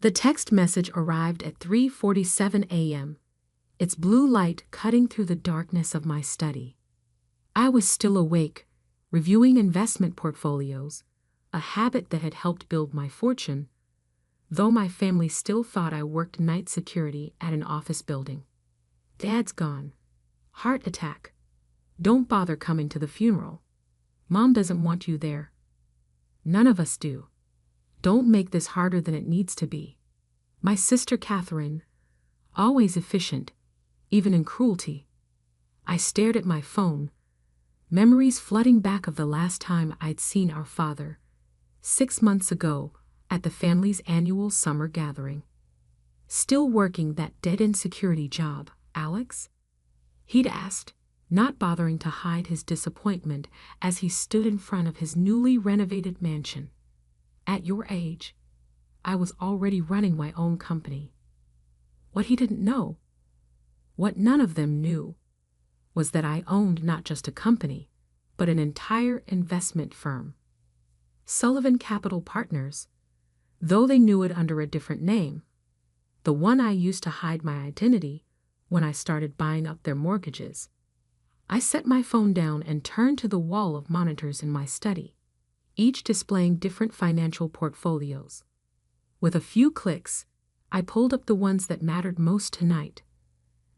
The text message arrived at 3:47 a.m., its blue light cutting through the darkness of my study. I was still awake, reviewing investment portfolios, a habit that had helped build my fortune, though my family still thought I worked night security at an office building. Dad's gone. Heart attack. Don't bother coming to the funeral. Mom doesn't want you there. None of us do. Don't make this harder than it needs to be. My sister Catherine, always efficient, even in cruelty. I stared at my phone, memories flooding back of the last time I'd seen our father, 6 months ago, at the family's annual summer gathering. Still working that dead-end security job, Alex? He'd asked, not bothering to hide his disappointment as he stood in front of his newly renovated mansion. At your age, I was already running my own company. What he didn't know, what none of them knew, was that I owned not just a company, but an entire investment firm. Sullivan Capital Partners, though they knew it under a different name, the one I used to hide my identity when I started buying up their mortgages. I set my phone down and turned to the wall of monitors in my study, each displaying different financial portfolios. With a few clicks, I pulled up the ones that mattered most tonight,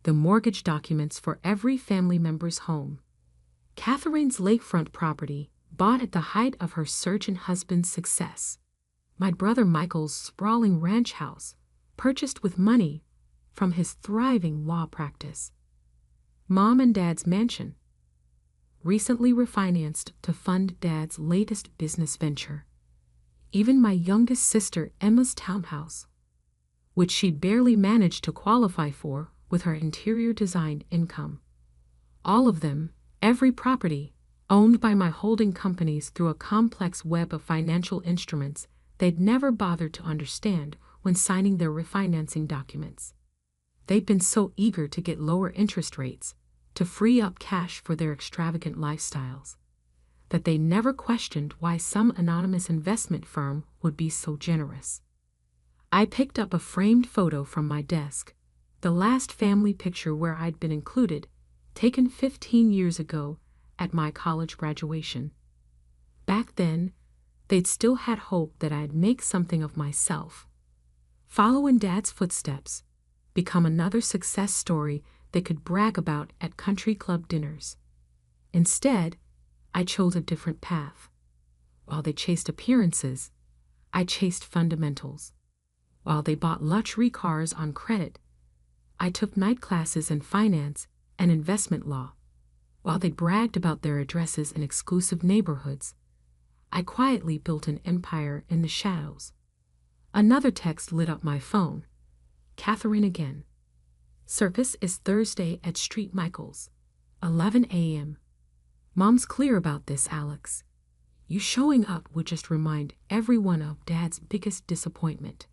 the mortgage documents for every family member's home. Catherine's lakefront property, bought at the height of her surgeon husband's success. My brother Michael's sprawling ranch house, purchased with money from his thriving law practice. Mom and Dad's mansion, recently refinanced to fund Dad's latest business venture. Even my youngest sister Emma's townhouse, which she barely managed to qualify for with her interior design income. All of them, every property, owned by my holding companies through a complex web of financial instruments they'd never bothered to understand when signing their refinancing documents. They'd been so eager to get lower interest rates, to free up cash for their extravagant lifestyles, that they never questioned why some anonymous investment firm would be so generous. I picked up a framed photo from my desk, the last family picture where I'd been included, taken 15 years ago at my college graduation. Back then, they'd still had hope that I'd make something of myself, follow in Dad's footsteps, become another success story they could brag about at country club dinners. Instead, I chose a different path. While they chased appearances, I chased fundamentals. While they bought luxury cars on credit, I took night classes in finance and investment law. While they bragged about their addresses in exclusive neighborhoods, I quietly built an empire in the shadows. Another text lit up my phone. Catherine again. Service is Thursday at Street Michaels, 11 a.m. Mom's clear about this, Alex. You showing up would just remind everyone of Dad's biggest disappointment.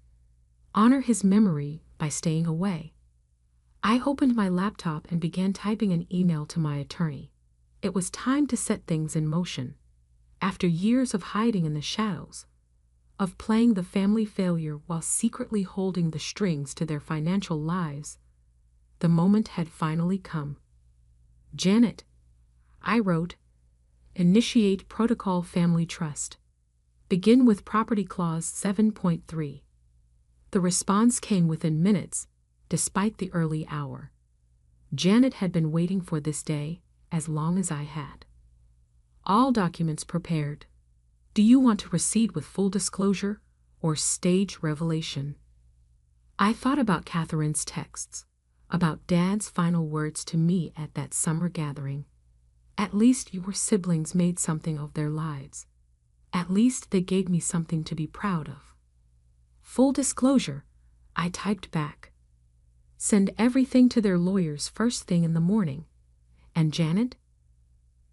Honor his memory by staying away. I opened my laptop and began typing an email to my attorney. It was time to set things in motion. After years of hiding in the shadows, of playing the family failure while secretly holding the strings to their financial lives, the moment had finally come. Janet, I wrote, initiate Protocol Family Trust. Begin with Property Clause 7.3. The response came within minutes, despite the early hour. Janet had been waiting for this day as long as I had. All documents prepared. Do you want to proceed with full disclosure or stage revelation? I thought about Catherine's texts, about Dad's final words to me at that summer gathering. At least your siblings made something of their lives. At least they gave me something to be proud of. Full disclosure, I typed back. Send everything to their lawyers first thing in the morning. And Janet,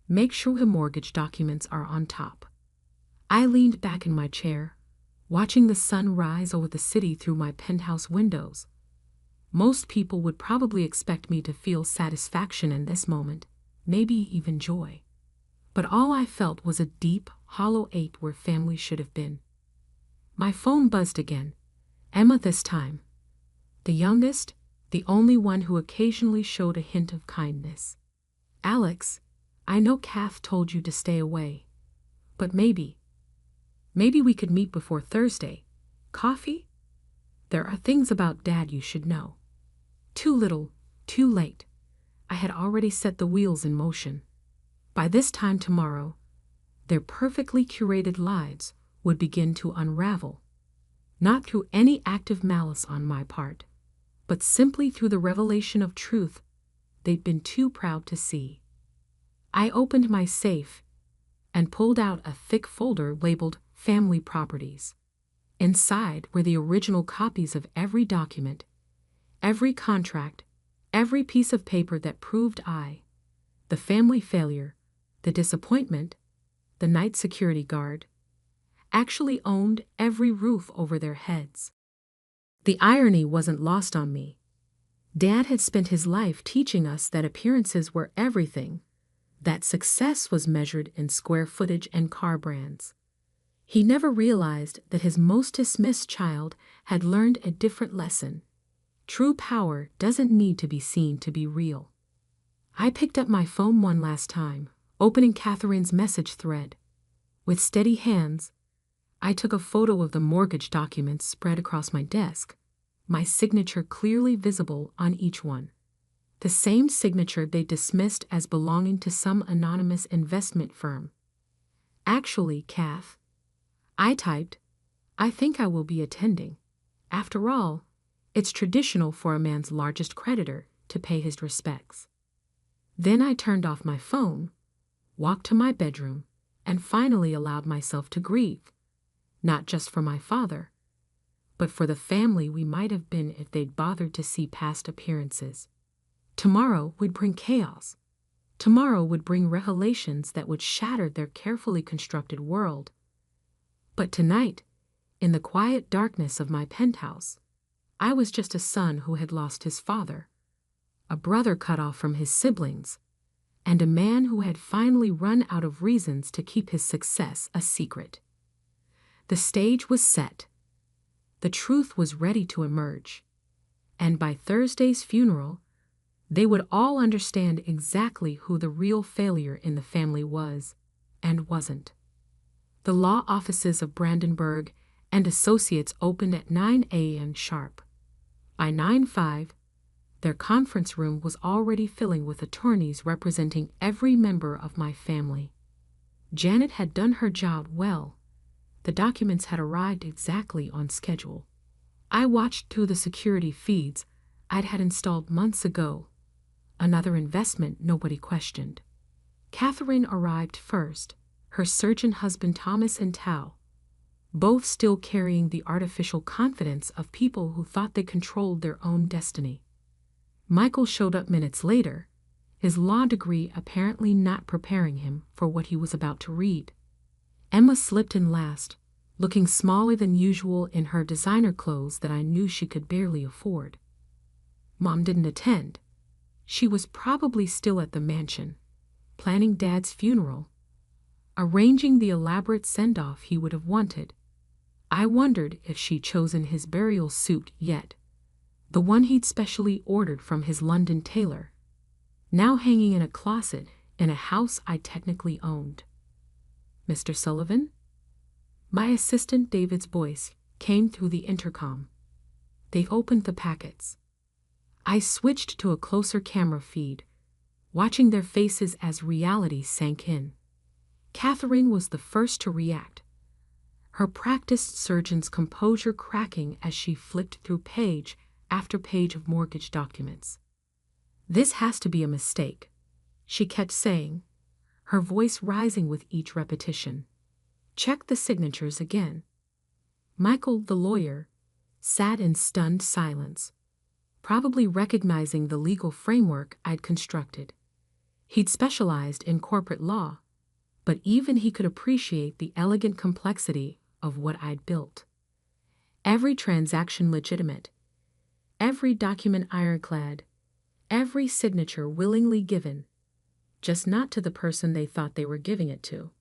make sure the mortgage documents are on top. I leaned back in my chair, watching the sun rise over the city through my penthouse windows. Most people would probably expect me to feel satisfaction in this moment, maybe even joy. But all I felt was a deep, hollow ache where family should have been. My phone buzzed again, Emma this time, the youngest, the only one who occasionally showed a hint of kindness. Alex, I know Kath told you to stay away, but maybe we could meet before Thursday. Coffee? There are things about Dad you should know. Too little, too late. I had already set the wheels in motion. By this time tomorrow, their perfectly curated lives would begin to unravel, not through any active malice on my part, but simply through the revelation of truth they'd been too proud to see. I opened my safe and pulled out a thick folder labeled Family Properties. Inside were the original copies of every document, every contract, every piece of paper that proved the family failure, the disappointment, the night security guard, actually owned every roof over their heads. The irony wasn't lost on me. Dad had spent his life teaching us that appearances were everything, that success was measured in square footage and car brands. He never realized that his most dismissed child had learned a different lesson. True power doesn't need to be seen to be real. I picked up my phone one last time, opening Catherine's message thread. With steady hands, I took a photo of the mortgage documents spread across my desk, my signature clearly visible on each one. The same signature they dismissed as belonging to some anonymous investment firm. Actually, Kath, I typed, I think I will be attending. After all, it's traditional for a man's largest creditor to pay his respects. Then I turned off my phone, walked to my bedroom, and finally allowed myself to grieve, not just for my father, but for the family we might have been if they'd bothered to see past appearances. Tomorrow would bring chaos. Tomorrow would bring revelations that would shatter their carefully constructed world. But tonight, in the quiet darkness of my penthouse, I was just a son who had lost his father, a brother cut off from his siblings, and a man who had finally run out of reasons to keep his success a secret. The stage was set. The truth was ready to emerge. And by Thursday's funeral, they would all understand exactly who the real failure in the family was and wasn't. The law offices of Brandenburg and Associates opened at 9 a.m. sharp. By 9:05, their conference room was already filling with attorneys representing every member of my family. Janet had done her job well. The documents had arrived exactly on schedule. I watched through the security feeds I'd had installed months ago. Another investment nobody questioned. Catherine arrived first, her surgeon husband Thomas and Tao, both still carrying the artificial confidence of people who thought they controlled their own destiny. Michael showed up minutes later, his law degree apparently not preparing him for what he was about to read. Emma slipped in last, looking smaller than usual in her designer clothes that I knew she could barely afford. Mom didn't attend. She was probably still at the mansion, planning Dad's funeral, arranging the elaborate send-off he would have wanted. I wondered if she'd chosen his burial suit yet, the one he'd specially ordered from his London tailor, now hanging in a closet in a house I technically owned. Mr. Sullivan? My assistant David's voice came through the intercom. They've opened the packets. I switched to a closer camera feed, watching their faces as reality sank in. Catherine was the first to react, her practiced surgeon's composure cracking as she flipped through page after page of mortgage documents. This has to be a mistake, she kept saying, her voice rising with each repetition. Check the signatures again. Michael, the lawyer, sat in stunned silence, probably recognizing the legal framework I'd constructed. He'd specialized in corporate law, but even he could appreciate the elegant complexity of what I'd built. Every transaction legitimate, every document ironclad, every signature willingly given, just not to the person they thought they were giving it to.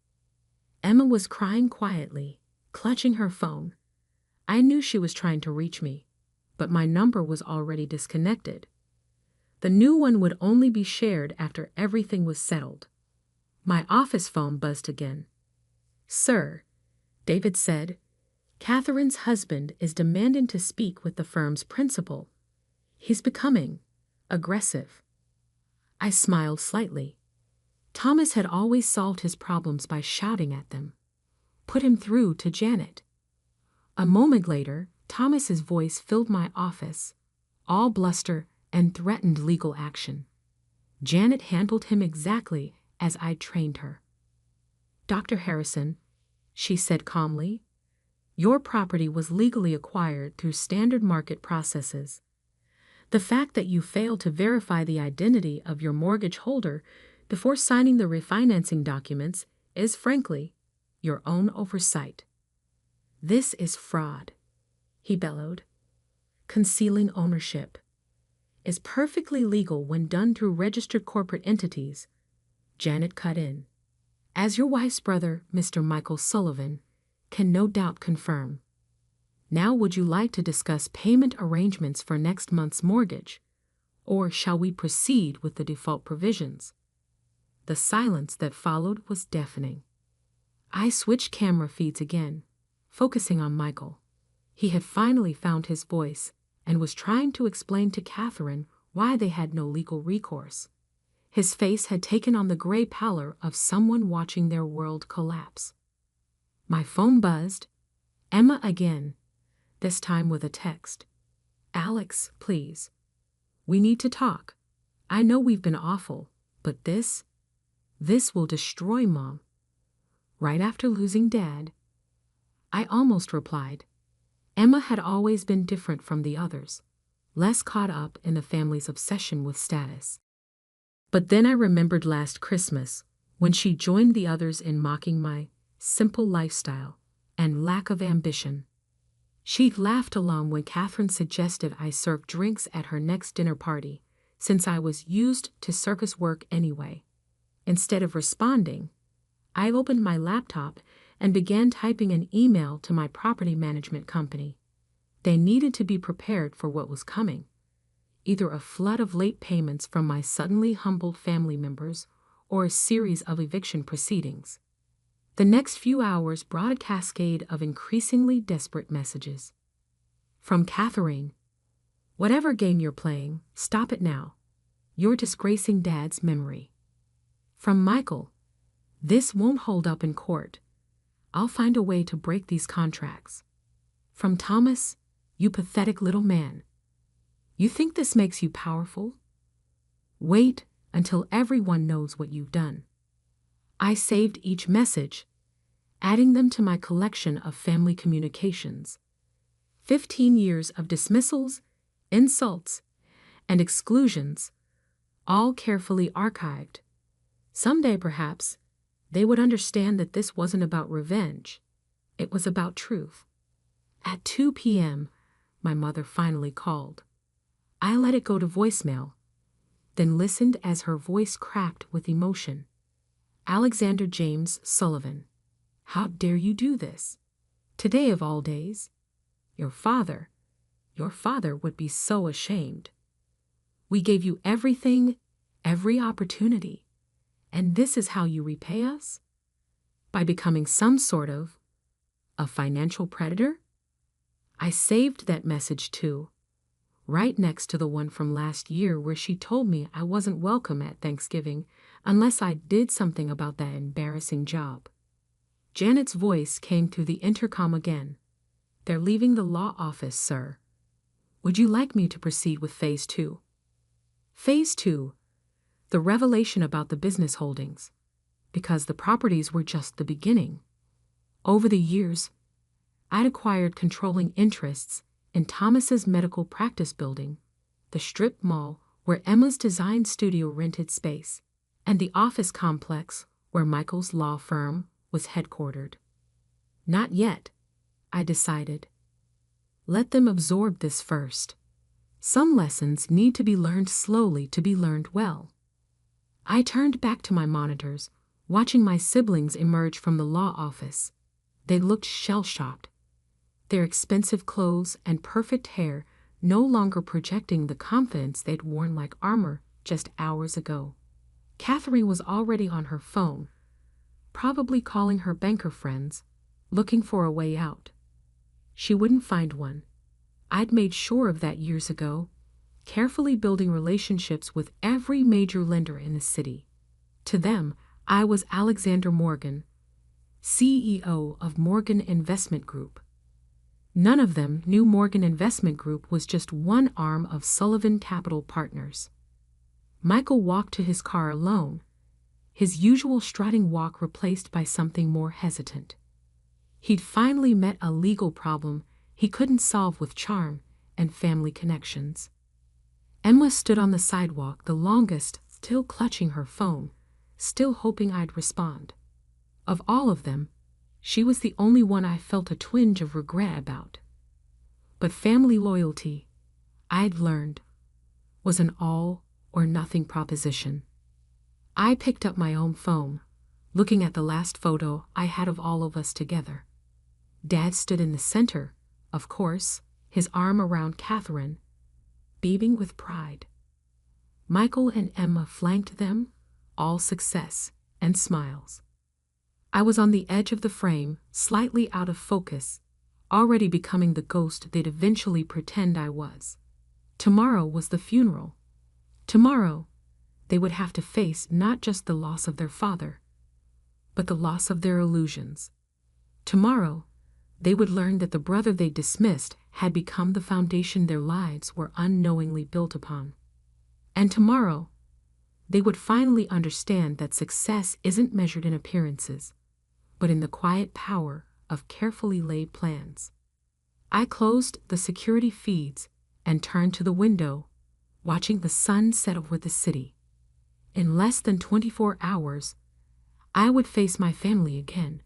Emma was crying quietly, clutching her phone. I knew she was trying to reach me, but my number was already disconnected. The new one would only be shared after everything was settled. My office phone buzzed again. "Sir," David said, "Catherine's husband is demanding to speak with the firm's principal. He's becoming aggressive." I smiled slightly. Thomas had always solved his problems by shouting at them. Put him through to Janet. A moment later, Thomas's voice filled my office, all bluster and threatened legal action. Janet handled him exactly as I'd trained her. "Dr. Harrison," she said calmly, "your property was legally acquired through standard market processes. The fact that you failed to verify the identity of your mortgage holder before signing the refinancing documents is, frankly, your own oversight. This is fraud," he bellowed. "Concealing ownership is perfectly legal when done through registered corporate entities." Janet cut in. "As your wife's brother, Mr. Michael Sullivan, can no doubt confirm. Now would you like to discuss payment arrangements for next month's mortgage, or shall we proceed with the default provisions?" The silence that followed was deafening. I switched camera feeds again, focusing on Michael. He had finally found his voice and was trying to explain to Catherine why they had no legal recourse. His face had taken on the gray pallor of someone watching their world collapse. My phone buzzed. Emma again, this time with a text. "Alex, please. We need to talk. I know we've been awful, but this will destroy Mom." Right after losing Dad, I almost replied. Emma had always been different from the others, less caught up in the family's obsession with status. But then I remembered last Christmas, when she joined the others in mocking my simple lifestyle and lack of ambition. She'd laughed along when Catherine suggested I serve drinks at her next dinner party, since I was used to circus work anyway. Instead of responding, I opened my laptop and began typing an email to my property management company. They needed to be prepared for what was coming. Either a flood of late payments from my suddenly humbled family members or a series of eviction proceedings. The next few hours brought a cascade of increasingly desperate messages. From Catherine, "Whatever game you're playing, stop it now. You're disgracing Dad's memory." From Michael, "This won't hold up in court. I'll find a way to break these contracts." From Thomas, "You pathetic little man. You think this makes you powerful? Wait until everyone knows what you've done." I saved each message, adding them to my collection of family communications. 15 years of dismissals, insults, and exclusions, all carefully archived. Someday, perhaps, they would understand that this wasn't about revenge. It was about truth. At 2 p.m., my mother finally called. I let it go to voicemail, then listened as her voice cracked with emotion. "Alexander James Sullivan, how dare you do this? Today of all days? Your father would be so ashamed. We gave you everything, every opportunity, and this is how you repay us? By becoming some sort of a financial predator?" I saved that message too, right next to the one from last year where she told me I wasn't welcome at Thanksgiving unless I did something about that embarrassing job. Janet's voice came through the intercom again. "They're leaving the law office, sir. Would you like me to proceed with Phase 2? Phase 2, the revelation about the business holdings, because the properties were just the beginning. Over the years, I'd acquired controlling interests in Thomas's medical practice building, the strip mall where Emma's design studio rented space, and the office complex where Michael's law firm was headquartered. Not yet, I decided. Let them absorb this first. Some lessons need to be learned slowly to be learned well. I turned back to my monitors, watching my siblings emerge from the law office. They looked shell-shocked. their expensive clothes and perfect hair no longer projecting the confidence they'd worn like armor just hours ago. Catherine was already on her phone, probably calling her banker friends, looking for a way out. She wouldn't find one. I'd made sure of that years ago, carefully building relationships with every major lender in the city. To them, I was Alexander Morgan, CEO of Morgan Investment Group. None of them knew Morgan Investment Group was just one arm of Sullivan Capital Partners. Michael walked to his car alone, his usual strutting walk replaced by something more hesitant. He'd finally met a legal problem he couldn't solve with charm and family connections. Emma stood on the sidewalk the longest, still clutching her phone, still hoping I'd respond. Of all of them, she was the only one I felt a twinge of regret about. But family loyalty, I'd learned, was an all-or-nothing proposition. I picked up my own phone, looking at the last photo I had of all of us together. Dad stood in the center, of course, his arm around Catherine, beaming with pride. Michael and Emma flanked them, all success and smiles. I was on the edge of the frame, slightly out of focus, already becoming the ghost they'd eventually pretend I was. Tomorrow was the funeral. Tomorrow, they would have to face not just the loss of their father, but the loss of their illusions. Tomorrow, they would learn that the brother they dismissed had become the foundation their lives were unknowingly built upon. And tomorrow, they would finally understand that success isn't measured in appearances, but in the quiet power of carefully laid plans. I closed the security feeds and turned to the window, watching the sun set over the city. In less than 24 hours, I would face my family again,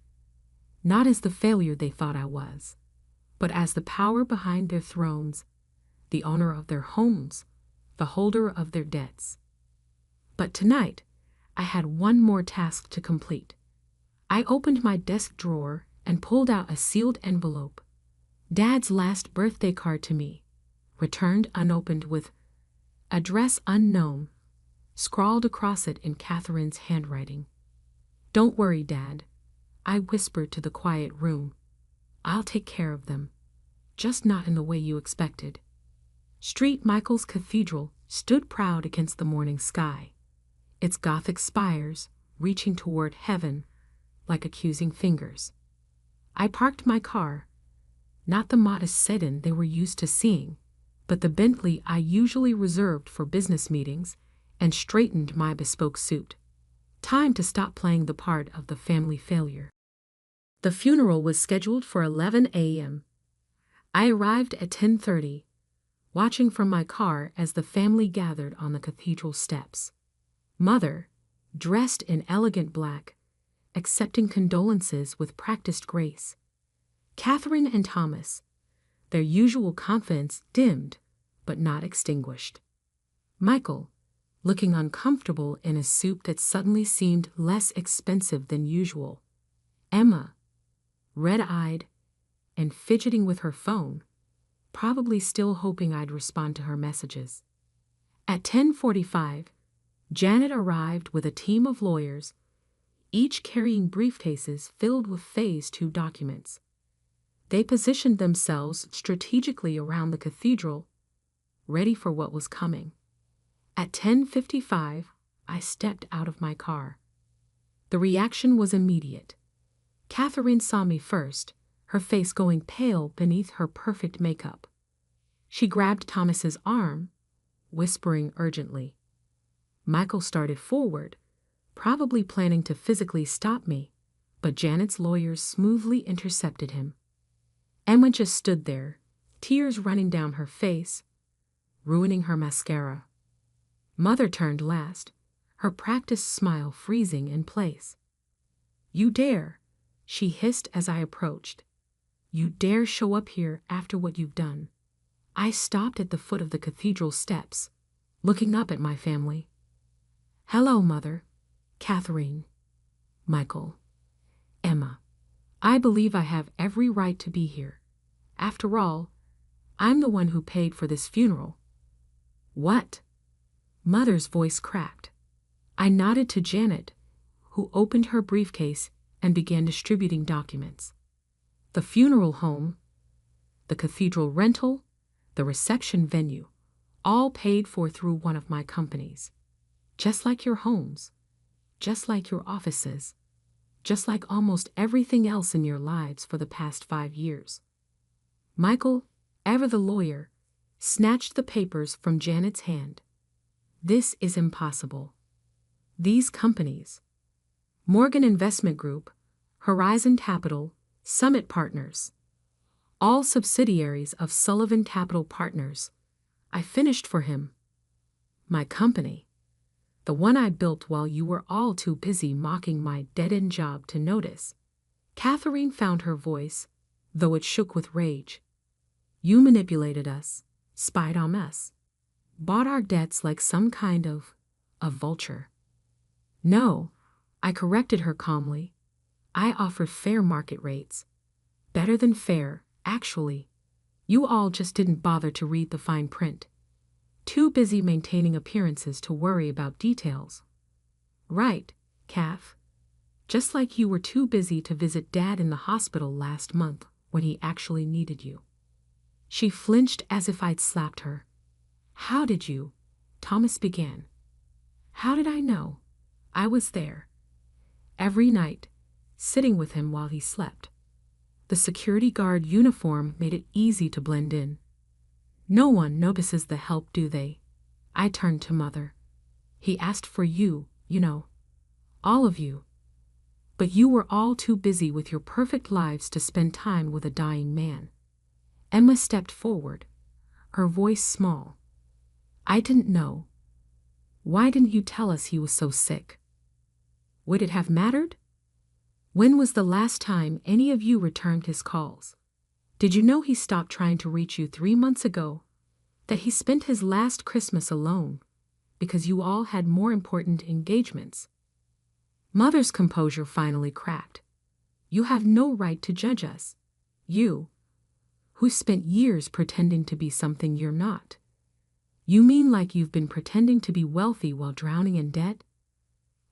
not as the failure they thought I was, but as the power behind their thrones, the owner of their homes, the holder of their debts. But tonight, I had one more task to complete. I opened my desk drawer and pulled out a sealed envelope. Dad's last birthday card to me, returned unopened with "Address unknown," scrawled across it in Catherine's handwriting. "Don't worry, Dad," I whispered to the quiet room. "I'll take care of them, just not in the way you expected." St. Michael's Cathedral stood proud against the morning sky, its Gothic spires reaching toward heaven like accusing fingers. I parked my car, not the modest sedan they were used to seeing, but the Bentley I usually reserved for business meetings, and straightened my bespoke suit. Time to stop playing the part of the family failure. The funeral was scheduled for 11 a.m. I arrived at 10:30, watching from my car as the family gathered on the cathedral steps. Mother, dressed in elegant black, accepting condolences with practiced grace. Catherine and Thomas, their usual confidence dimmed, but not extinguished. Michael, looking uncomfortable in a suit that suddenly seemed less expensive than usual. Emma, red-eyed and fidgeting with her phone, probably still hoping I'd respond to her messages. At 10:45, Janet arrived with a team of lawyers, each carrying briefcases filled with Phase 2 documents. They positioned themselves strategically around the cathedral, ready for what was coming. At 10:55, I stepped out of my car. The reaction was immediate. Catherine saw me first, her face going pale beneath her perfect makeup. She grabbed Thomas's arm, whispering urgently. Michael started forward, probably planning to physically stop me, but Janet's lawyers smoothly intercepted him. Emma just stood there, tears running down her face, ruining her mascara. Mother turned last, her practiced smile freezing in place. "You dare," she hissed as I approached. "You dare show up here after what you've done." I stopped at the foot of the cathedral steps, looking up at my family. "Hello, Mother, Catherine, Michael, Emma. I believe I have every right to be here, After all, I'm the one who paid for this funeral. What? Mother's voice cracked. I nodded to Janet, who opened her briefcase and began distributing documents. The funeral home, the cathedral rental, the reception venue, all paid for through one of my companies. Just like your homes, just like your offices, just like almost everything else in your lives for the past 5 years. Michael, ever the lawyer, snatched the papers from Janet's hand. This is impossible. These companies, Morgan Investment Group, Horizon Capital, Summit Partners, all subsidiaries of Sullivan Capital Partners. I finished for him. My company, the one I built while you were all too busy mocking my dead-end job to notice. Catherine found her voice, though it shook with rage. You manipulated us, spied on us, bought our debts like some kind of a vulture. No, I corrected her calmly. I offered fair market rates. Better than fair, actually. You all just didn't bother to read the fine print. Too busy maintaining appearances to worry about details. Right, Kath. Just like you were too busy to visit Dad in the hospital last month when he actually needed you. She flinched as if I'd slapped her. How did you? Thomas began. How did I know? I was there. Every night, sitting with him while he slept. The security guard uniform made it easy to blend in. No one notices the help, do they? I turned to Mother. He asked for you, you know. All of you. But you were all too busy with your perfect lives to spend time with a dying man. Emma stepped forward, her voice small. I didn't know. Why didn't you tell us he was so sick? Would it have mattered? When was the last time any of you returned his calls? Did you know he stopped trying to reach you 3 months ago? That he spent his last Christmas alone because you all had more important engagements? Mother's composure finally cracked. You have no right to judge us. You, who spent years pretending to be something you're not. You mean like you've been pretending to be wealthy while drowning in debt?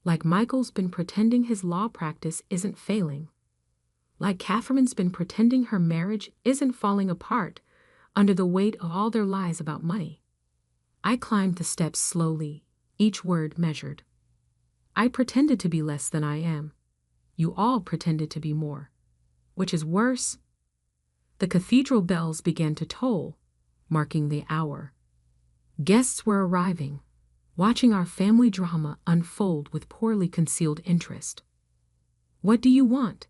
Like Michael's been pretending his law practice isn't failing? Like Catherine's been pretending her marriage isn't falling apart under the weight of all their lies about money? I climbed the steps slowly, each word measured. I pretended to be less than I am. You all pretended to be more. Which is worse. The cathedral bells began to toll, marking the hour. Guests were arriving, watching our family drama unfold with poorly concealed interest. What do you want?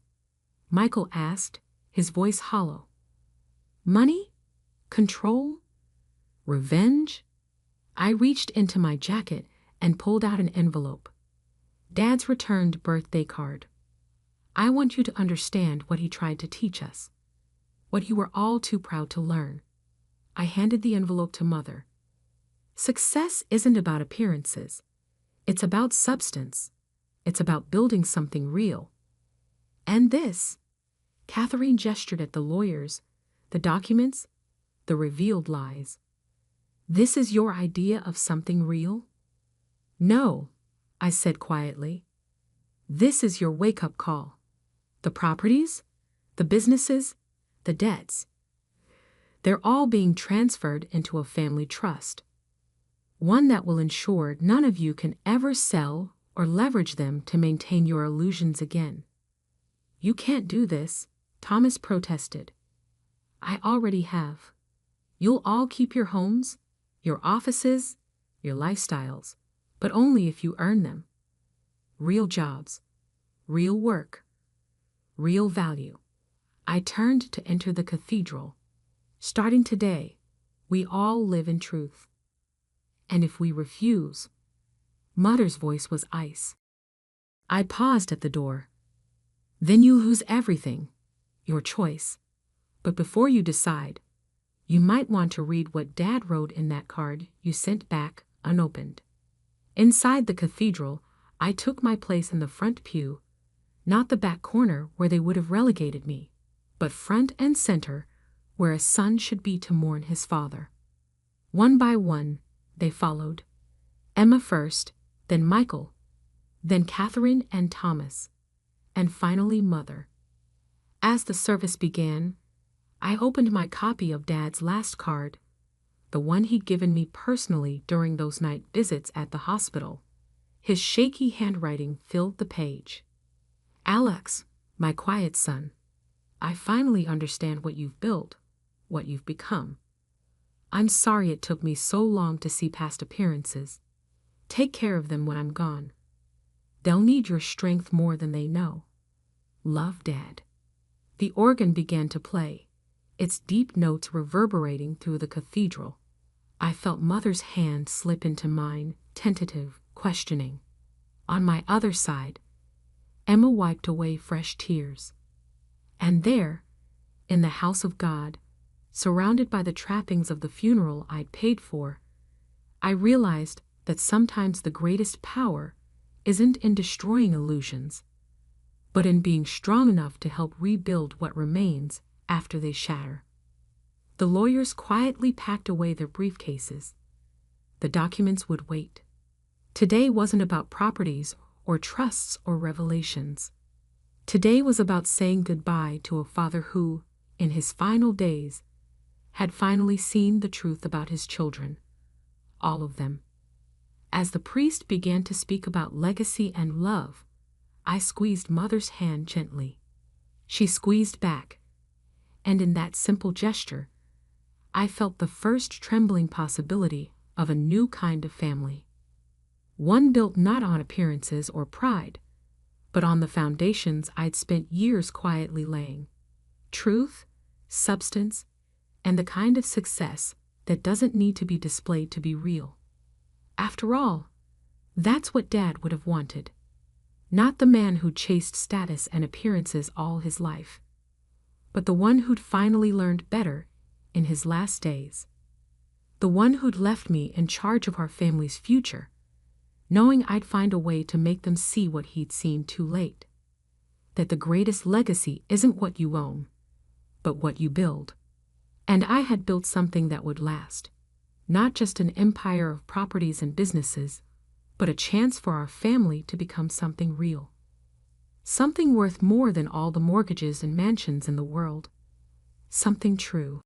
Michael asked, his voice hollow. Money? Control? Revenge? I reached into my jacket and pulled out an envelope. Dad's returned birthday card. I want you to understand what he tried to teach us. What you were all too proud to learn. I handed the envelope to Mother. Success isn't about appearances. It's about substance. It's about building something real. And this, Catherine gestured at the lawyers, the documents, the revealed lies. This is your idea of something real? No, I said quietly. This is your wake-up call. The properties, the businesses, the debts. They're all being transferred into a family trust. One that will ensure none of you can ever sell or leverage them to maintain your illusions again. You can't do this, Thomas protested. I already have. You'll all keep your homes, your offices, your lifestyles, but only if you earn them. Real jobs, real work, real value. I turned to enter the cathedral. Starting today, we all live in truth. And if we refuse, Mother's voice was ice. I paused at the door. Then you lose everything, your choice. But before you decide, you might want to read what Dad wrote in that card you sent back unopened. Inside the cathedral, I took my place in the front pew, not the back corner where they would have relegated me, but front and center, where a son should be to mourn his father. One by one, they followed. Emma first, then Michael, then Catherine and Thomas, and finally Mother. As the service began, I opened my copy of Dad's last card, the one he'd given me personally during those night visits at the hospital. His shaky handwriting filled the page. Alex, my quiet son, I finally understand what you've built, what you've become. I'm sorry it took me so long to see past appearances. Take care of them when I'm gone. They'll need your strength more than they know. Love, Dad. The organ began to play, its deep notes reverberating through the cathedral. I felt Mother's hand slip into mine, tentative, questioning. On my other side, Emma wiped away fresh tears. And there, in the house of God, surrounded by the trappings of the funeral I'd paid for, I realized that sometimes the greatest power isn't in destroying illusions, but in being strong enough to help rebuild what remains after they shatter. The lawyers quietly packed away their briefcases. The documents would wait. Today wasn't about properties or trusts or revelations. Today was about saying goodbye to a father who, in his final days, had finally seen the truth about his children. All of them. As the priest began to speak about legacy and love, I squeezed Mother's hand gently. She squeezed back, and in that simple gesture, I felt the first trembling possibility of a new kind of family. One built not on appearances or pride, but on the foundations I'd spent years quietly laying. Truth, substance, and the kind of success that doesn't need to be displayed to be real. After all, that's what Dad would have wanted. Not the man who chased status and appearances all his life, but the one who'd finally learned better in his last days. The one who'd left me in charge of our family's future, knowing I'd find a way to make them see what he'd seen too late. That the greatest legacy isn't what you own, but what you build. And I had built something that would last. Not just an empire of properties and businesses, but a chance for our family to become something real. Something worth more than all the mortgages and mansions in the world. Something true.